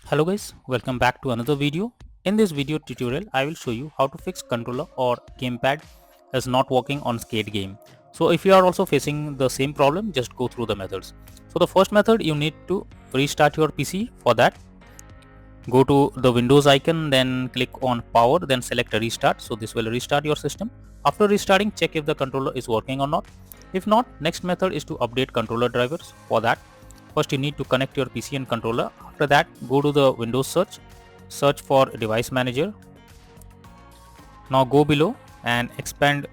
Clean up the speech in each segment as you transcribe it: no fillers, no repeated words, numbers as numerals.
Hello guys, welcome back to another video. In this video tutorial, I will show you how to fix controller or gamepad is not working on skate game. So if you are also facing the same problem, just go through the methods. So the first method, you need to restart your PC. For that, go to the Windows icon, then click on power, then select restart. So this will restart your system. After restarting, check if the controller is working or not. If not, next method is to update controller drivers. For that, first you need to connect your PC and controller. After that, go to the Windows search for device manager. Now go below and expand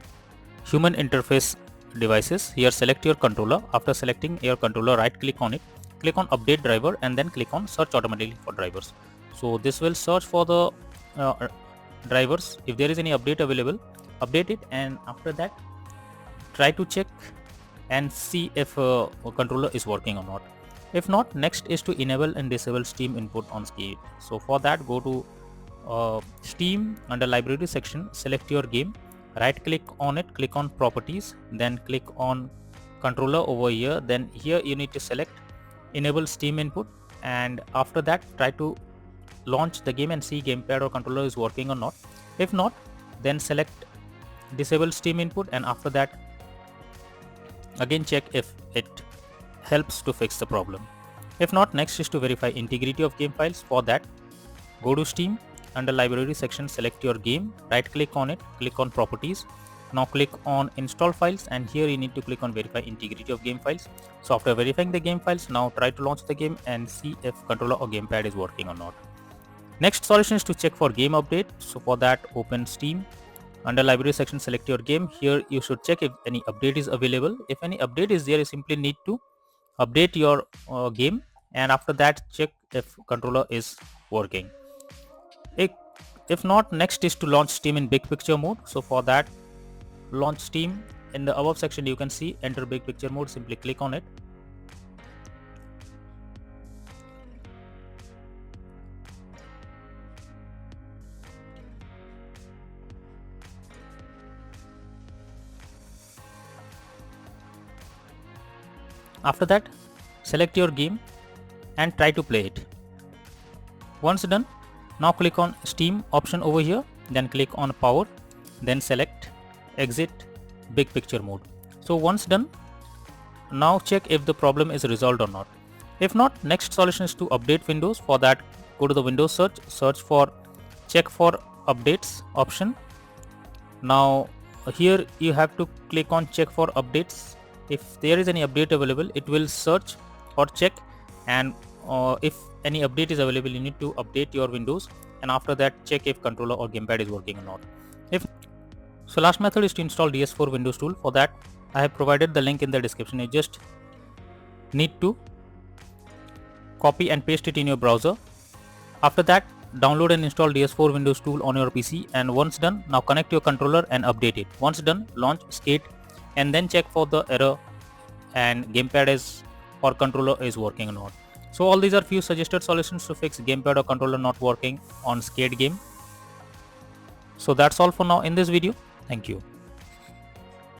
human interface devices. Here select your controller. After selecting your controller, right click on it, click on update driver, and then click on search automatically for drivers. So this will search for the drivers. If there is any update available, update it, and after that try to check and see if a controller is working or not. If not, next is to enable and disable Steam input on skate. So for that, go to Steam under library section, select your game, right click on it, click on properties, then click on controller over here. Then here you need to select enable Steam input, and after that try to launch the game and see gamepad or controller is working or not. If not, then select disable Steam input, and after that again check if it helps to fix the problem. If not, next is to verify integrity of game files. For that, go to Steam, under library section, select your game, right click on it, click on properties. Now click on install files, and here you need to click on verify integrity of game files. So after verifying the game files, now try to launch the game and see if controller or gamepad is working or not. Next solution is to check for game update. So for that, open Steam, under library section, select your game. Here you should check if any update is available. If any update is there, you simply need to update your game, and after that check if controller is working. If not, next is to launch Steam in big picture mode. So for that, launch Steam. In the above section you can see enter big picture mode, simply click on it. After that, select your game and try to play it. Once done, now click on Steam option over here, then click on power, then select exit big picture mode. So once done, now check if the problem is resolved or not. If not, next solution is to update Windows. For that, go to the Windows search for check for updates option. Now here you have to click on check for updates. If there is any update available, it will search or check, and if any update is available, you need to update your Windows, and after that check if controller or gamepad is working or not. So last method is to install DS4 Windows tool. For that, I have provided the link in the description. You just need to copy and paste it in your browser. After that, download and install DS4 Windows tool on your PC, and once done, now connect your controller and update it. Once done, launch skate and then check for the error and gamepad is or controller is working or not. So all these are few suggested solutions to fix gamepad or controller not working on skate game. So that's all for now in this video. Thank you.